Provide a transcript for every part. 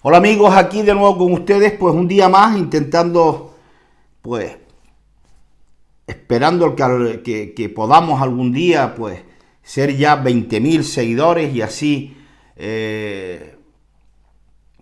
Hola amigos, aquí de nuevo con ustedes, pues un día más intentando, pues, esperando que podamos algún día, pues, ser ya 20.000 seguidores y así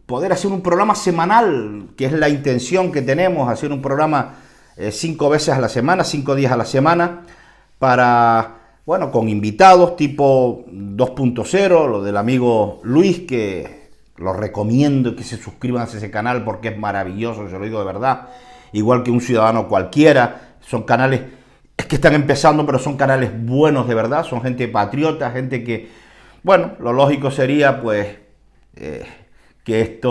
poder hacer un programa semanal, que es la intención que tenemos, hacer un programa 5 veces a la semana, 5 días a la semana, para, bueno, con invitados tipo 2.0, lo del amigo Luis, que los recomiendo que se suscriban a ese canal porque es maravilloso, se lo digo de verdad. Igual que un ciudadano cualquiera, son canales que están empezando, pero son canales buenos de verdad, son gente patriota, gente que, bueno, lo lógico sería pues que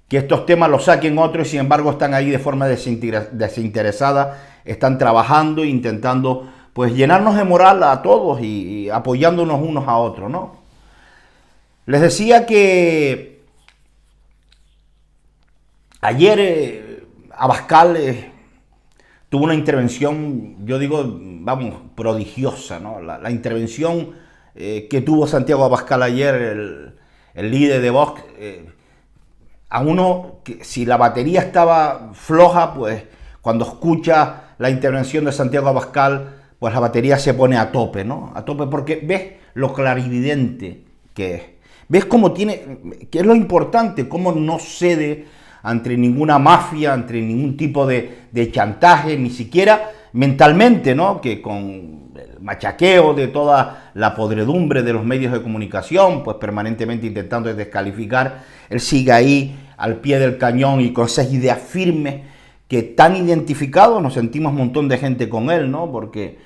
estos temas los saquen otros y sin embargo están ahí de forma desinteresada, están trabajando, intentando pues llenarnos de moral a todos y apoyándonos unos a otros, ¿no? Les decía que ayer Abascal tuvo una intervención, yo digo, vamos, prodigiosa, ¿no? La intervención que tuvo Santiago Abascal ayer, el líder de Vox, a uno, que si la batería estaba floja, pues cuando escucha la intervención de Santiago Abascal, pues la batería se pone a tope, ¿no? A tope porque ves lo clarividente que es. ¿Ves cómo tiene, qué es lo importante, cómo no cede ante ninguna mafia, ante ningún tipo de chantaje, ni siquiera mentalmente, ¿no? Que con el machaqueo de toda la podredumbre de los medios de comunicación, pues permanentemente intentando descalificar, él sigue ahí al pie del cañón y con esas ideas firmes que tan identificados nos sentimos un montón de gente con él, ¿no? Porque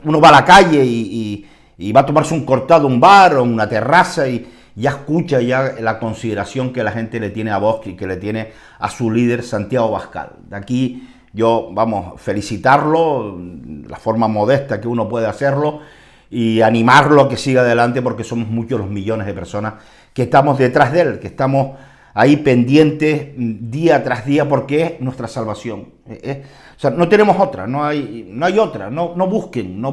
uno va a la calle y va a tomarse un cortado, un bar o una terraza y ya escucha ya la consideración que la gente le tiene a Vox y que le tiene a su líder Santiago Abascal. De aquí yo, vamos, felicitarlo, la forma modesta que uno puede hacerlo y animarlo a que siga adelante porque somos muchos los millones de personas que estamos detrás de él, que estamos ahí pendientes día tras día porque es nuestra salvación. O sea, no tenemos otra, no hay otra, no busquen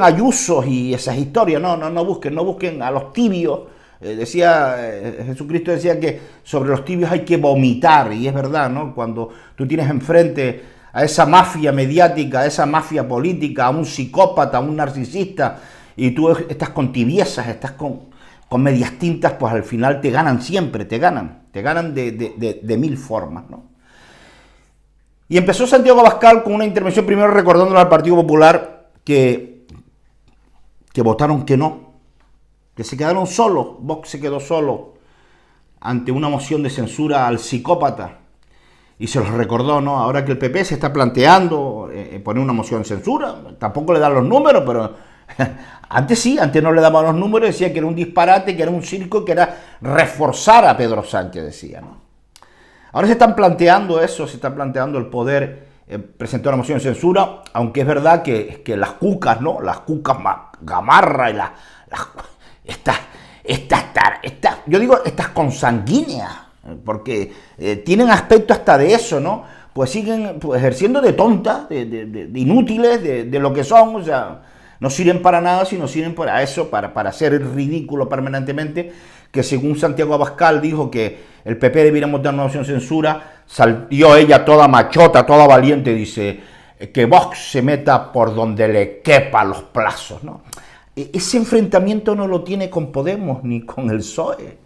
ayusos y esas historias, no busquen a los tibios. Jesucristo decía que sobre los tibios hay que vomitar, y es verdad, ¿no? Cuando tú tienes enfrente a esa mafia mediática, a esa mafia política, a un psicópata, a un narcisista, y tú estás con tibiezas, estás con medias tintas, pues al final te ganan siempre, te ganan de mil formas, ¿no? Y empezó Santiago Abascal con una intervención primero recordándole al Partido Popular que votaron que no, que se quedaron solos, Vox se quedó solo ante una moción de censura al psicópata. Y se los recordó, ¿no? Ahora que el PP se está planteando poner una moción de censura, tampoco le dan los números, pero antes sí, antes no le daban los números, decía que era un disparate, que era un circo, que era reforzar a Pedro Sánchez, decía, ¿no? Ahora se están planteando eso, se está planteando el poder presentar una moción de censura, aunque es verdad que las cucas, ¿no? Las cucas gamarra y yo digo estas consanguíneas, porque tienen aspecto hasta de eso, ¿no? Pues siguen pues, ejerciendo de tontas, de inútiles, de lo que son, o sea, no sirven para nada, sino sirven para eso, para hacer el ridículo permanentemente, que según Santiago Abascal dijo que el PP debiera votar una moción de censura, salió ella toda machota, toda valiente, dice que Vox se meta por donde le quepa los plazos, ¿no? Ese enfrentamiento no lo tiene con Podemos, ni con el PSOE,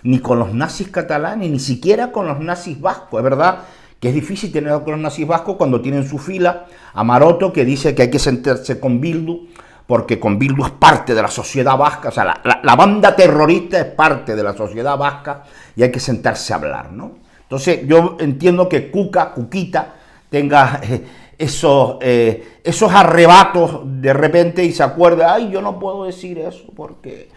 ni con los nazis catalanes, ni siquiera con los nazis vascos. Es verdad que es difícil tener con los nazis vascos cuando tienen en su fila a Maroto, que dice que hay que sentarse con Bildu, porque con Bildu es parte de la sociedad vasca, o sea, la banda terrorista es parte de la sociedad vasca y hay que sentarse a hablar, ¿no? Entonces yo entiendo que Cuquita tenga esos arrebatos de repente y se acuerda, ay, yo no puedo decir eso porque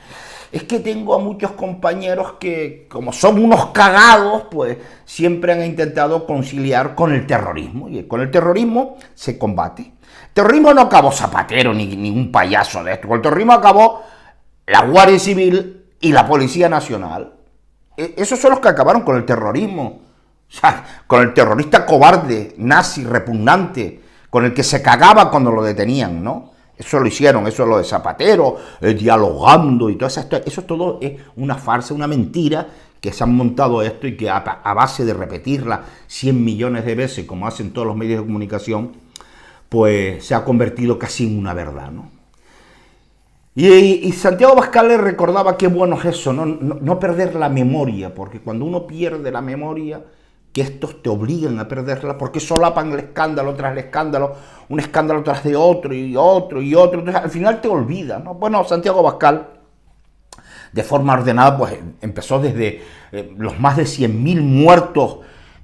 es que tengo a muchos compañeros que, como son unos cagados, pues siempre han intentado conciliar con el terrorismo, y con el terrorismo se combate. El terrorismo no acabó Zapatero ni ningún payaso de esto, con el terrorismo acabó la Guardia Civil y la Policía Nacional. Esos son los que acabaron con el terrorismo, o sea, con el terrorista cobarde, nazi, repugnante, con el que se cagaba cuando lo detenían, ¿no? Eso lo hicieron, eso es lo de Zapatero, dialogando y todo eso. Eso todo es una farsa, una mentira, que se han montado esto y que a base de repetirla 100 millones de veces, como hacen todos los medios de comunicación, pues se ha convertido casi en una verdad, ¿no? Y Santiago Abascal le recordaba qué bueno es eso, no perder la memoria, porque cuando uno pierde la memoria, que estos te obligan a perderla, porque solapan el escándalo tras el escándalo, un escándalo tras de otro y otro y otro, entonces al final te olvidas, ¿no? Bueno, Santiago Abascal, de forma ordenada, pues empezó desde los más de 100.000 muertos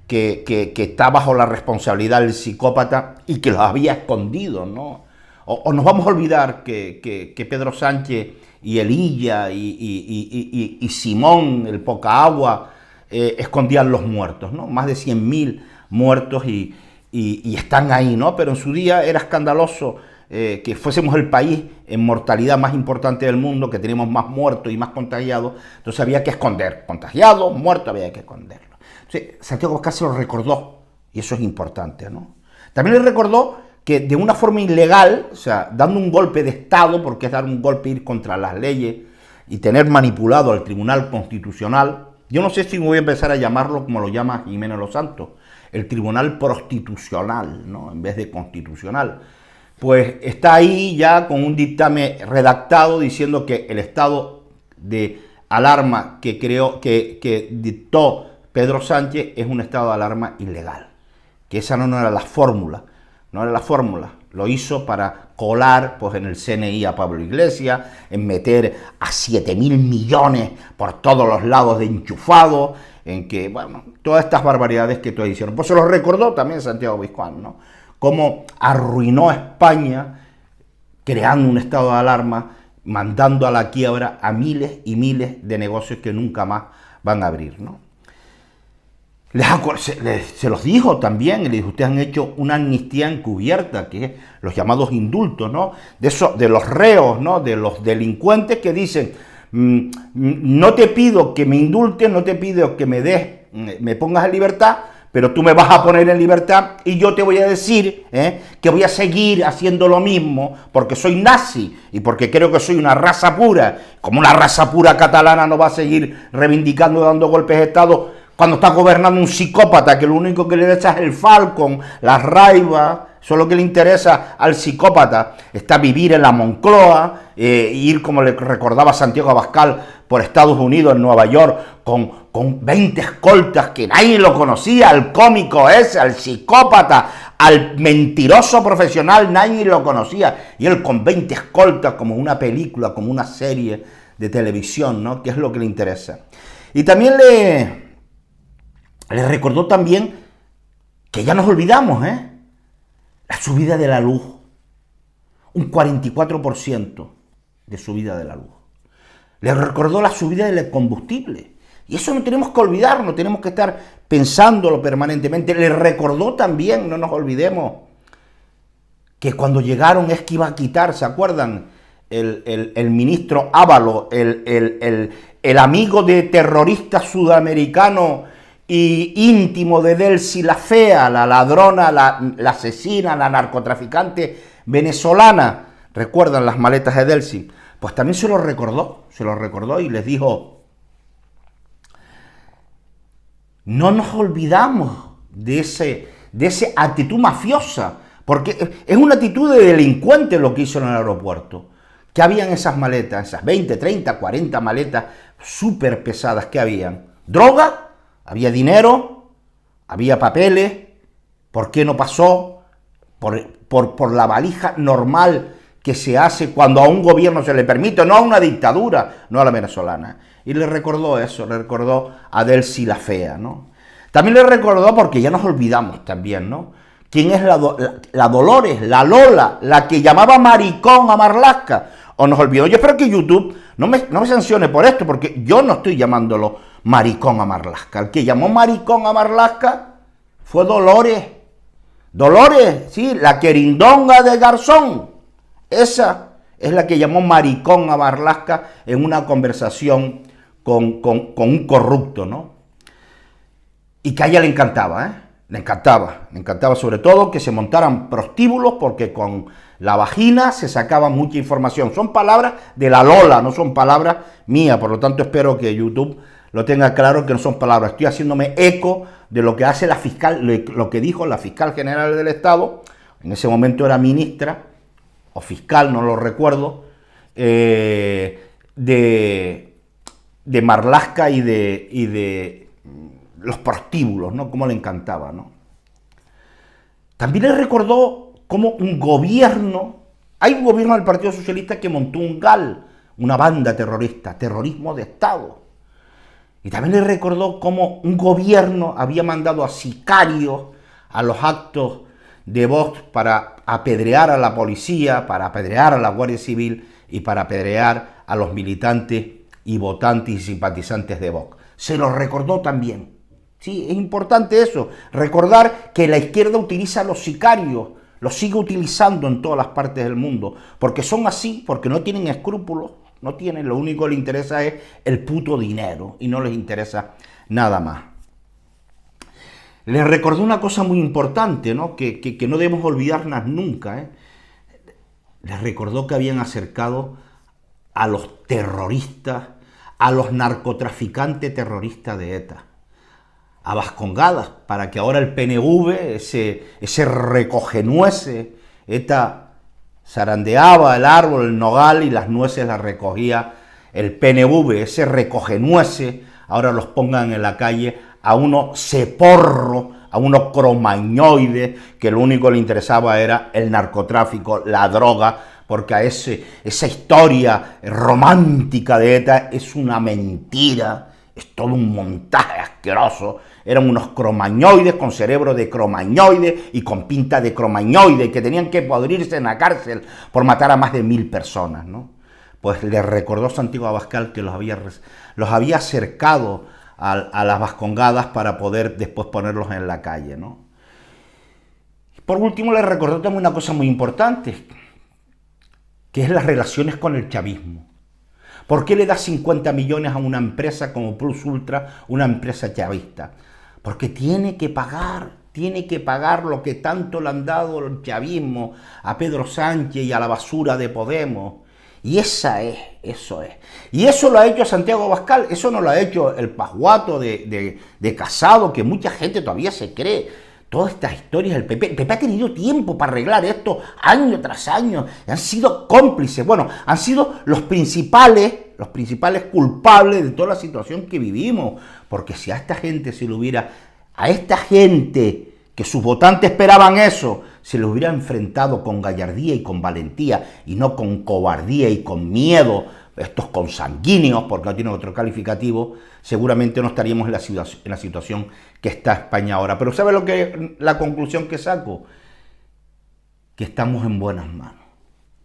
que está bajo la responsabilidad del psicópata y que los había escondido, ¿no? O nos vamos a olvidar que Pedro Sánchez y Elilla y Simón, el poca agua, escondían los muertos, ¿no? Más de 100.000 muertos y están ahí, ¿no? Pero en su día era escandaloso que fuésemos el país en mortalidad más importante del mundo, que teníamos más muertos y más contagiados, entonces había que esconder. Contagiados, muertos, había que esconderlo. Entonces, Santiago Abascal se lo recordó, y eso es importante, ¿no? También le recordó que de una forma ilegal, o sea, dando un golpe de Estado, porque es dar un golpe, ir contra las leyes y tener manipulado al Tribunal Constitucional, yo no sé si voy a empezar a llamarlo como lo llama Jiménez Los Santos, el Tribunal Prostitucional, ¿no? En vez de constitucional. Pues está ahí ya con un dictamen redactado diciendo que el estado de alarma que dictó Pedro Sánchez es un estado de alarma ilegal, que esa no era la fórmula. No era la fórmula, lo hizo para colar pues, en el CNI a Pablo Iglesias, en meter a 7.000 millones por todos los lados de enchufado, en que, bueno, todas estas barbaridades que todos hicieron. Pues se lo recordó también Santiago Abascal, ¿no? Cómo arruinó a España creando un estado de alarma, mandando a la quiebra a miles y miles de negocios que nunca más van a abrir, ¿no? Se los dijo también, le dijo, ustedes han hecho una amnistía encubierta, que es los llamados indultos, ¿no? De los reos, ¿no? De los delincuentes que dicen, no te pido que me indultes, no te pido que me pongas en libertad, pero tú me vas a poner en libertad y yo te voy a decir que voy a seguir haciendo lo mismo porque soy nazi y porque creo que soy una raza pura. Como una raza pura catalana no va a seguir reivindicando, dando golpes de Estado, cuando está gobernando un psicópata que lo único que le echa es el Falcon, la Raiva. Eso es lo que le interesa al psicópata, está vivir en la Moncloa, ir, como le recordaba Santiago Abascal, por Estados Unidos, en Nueva York, con 20 escoltas que nadie lo conocía, al cómico ese, al psicópata, al mentiroso profesional, nadie lo conocía, y él con 20 escoltas, como una película, como una serie de televisión, ¿no? Que es lo que le interesa. Y también le recordó también que ya nos olvidamos, la subida de la luz, un 44% de subida de la luz. Le recordó la subida del combustible. Y eso no tenemos que olvidar, no tenemos que estar pensándolo permanentemente. Le recordó también, no nos olvidemos, que cuando llegaron es que iba a quitar, ¿se acuerdan? El ministro Ábalos, el amigo de terrorista sudamericano y íntimo de Delcy la Fea, la ladrona, la asesina, la narcotraficante venezolana. ¿Recuerdan las maletas de Delcy? Pues también se lo recordó y les dijo, no nos olvidamos de esa actitud mafiosa, porque es una actitud de delincuente lo que hizo en el aeropuerto. ¿Qué habían esas maletas? Esas 20, 30, 40 maletas súper pesadas que habían. ¿Droga? Había dinero, había papeles. ¿Por qué no pasó? Por la valija normal que se hace cuando a un gobierno se le permite, no a una dictadura, no a la venezolana. Y le recordó eso, le recordó a Delcy la Fea, ¿no? También le recordó, porque ya nos olvidamos también, ¿no? ¿Quién es la Dolores, la Lola, la que llamaba maricón a Marlaska? ¿O nos olvidó? Yo espero que YouTube no me sancione por esto, porque yo no estoy llamándolo maricón a Marlaska. El que llamó maricón a Marlaska fue Dolores. Dolores, sí, la querindonga de Garzón. Esa es la que llamó maricón a Marlaska en una conversación con un corrupto, ¿no? Y que a ella le encantaba, Le encantaba sobre todo que se montaran prostíbulos, porque con la vagina se sacaba mucha información. Son palabras de la Lola, no son palabras mías, por lo tanto espero que YouTube lo tenga claro que no son palabras. Estoy haciéndome eco de lo que hace la fiscal, lo que dijo la fiscal general del Estado, en ese momento era ministra, o fiscal, no lo recuerdo, de Marlaska y de los prostíbulos, ¿no? Cómo le encantaba, ¿no? También le recordó cómo un gobierno, hay un gobierno del Partido Socialista que montó un GAL, una banda terrorista, terrorismo de Estado. Y también le recordó cómo un gobierno había mandado a sicarios a los actos de Vox para apedrear a la policía, para apedrear a la Guardia Civil y para apedrear a los militantes y votantes y simpatizantes de Vox. Se lo recordó también. Sí, es importante eso, recordar que la izquierda utiliza a los sicarios, los sigue utilizando en todas las partes del mundo, porque son así, porque no tienen escrúpulos, no tienen, lo único que les interesa es el puto dinero y no les interesa nada más. Les recordó una cosa muy importante, ¿no? Que no debemos olvidarnos nunca, ¿eh? Les recordó que habían acercado a los terroristas, a los narcotraficantes terroristas de ETA, a Vascongadas, para que ahora el PNV, ese recogenueces, ETA zarandeaba el árbol, el nogal, y las nueces las recogía el PNV, ese recogenueces, ahora los pongan en la calle a uno ceporro, a uno cromañoide, que lo único que le interesaba era el narcotráfico, la droga, porque a esa historia romántica de ETA es una mentira, es todo un montaje asqueroso. Eran unos cromañoides con cerebro de cromañoide y con pinta de cromañoide que tenían que podrirse en la cárcel por matar a más de 1000 personas, ¿no? Pues le recordó Santiago Abascal que los había acercado a las Vascongadas para poder después ponerlos en la calle, ¿no? Por último, le recordó también una cosa muy importante, que es las relaciones con el chavismo. ¿Por qué le da 50 millones a una empresa como Plus Ultra, una empresa chavista? Porque tiene que pagar lo que tanto le han dado el chavismo a Pedro Sánchez y a la basura de Podemos. Y eso es. Y eso lo ha hecho Santiago Abascal, eso no lo ha hecho el pasguato de Casado, que mucha gente todavía se cree. Todas estas historias del PP. El PP ha tenido tiempo para arreglar esto año tras año. Han sido cómplices. Bueno, han sido los principales culpables de toda la situación que vivimos. Porque si a esta gente a esta gente que sus votantes esperaban eso, se les hubiera enfrentado con gallardía y con valentía y no con cobardía y con miedo, estos consanguíneos, porque no tienen otro calificativo, seguramente no estaríamos en la situación que está España ahora. Pero ¿sabe la conclusión que saco? Que estamos en buenas manos,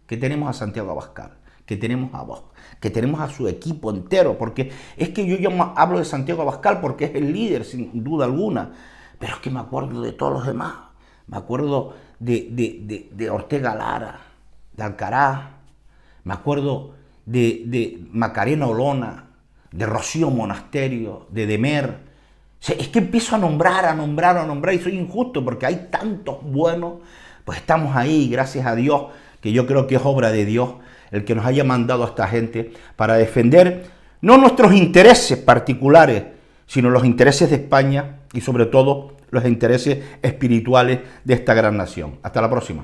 que tenemos a Santiago Abascal, que tenemos a Vox, que tenemos a su equipo entero, porque es que yo hablo de Santiago Abascal porque es el líder, sin duda alguna, pero es que me acuerdo de todos los demás, me acuerdo de Ortega Lara, de Alcaraz, me acuerdo de Macarena Olona, de Rocío Monasterio, de Demer. O sea, es que empiezo a nombrar y soy injusto porque hay tantos buenos. Pues estamos ahí, gracias a Dios, que yo creo que es obra de Dios el que nos haya mandado a esta gente para defender no nuestros intereses particulares, sino los intereses de España y sobre todo los intereses espirituales de esta gran nación. Hasta la próxima.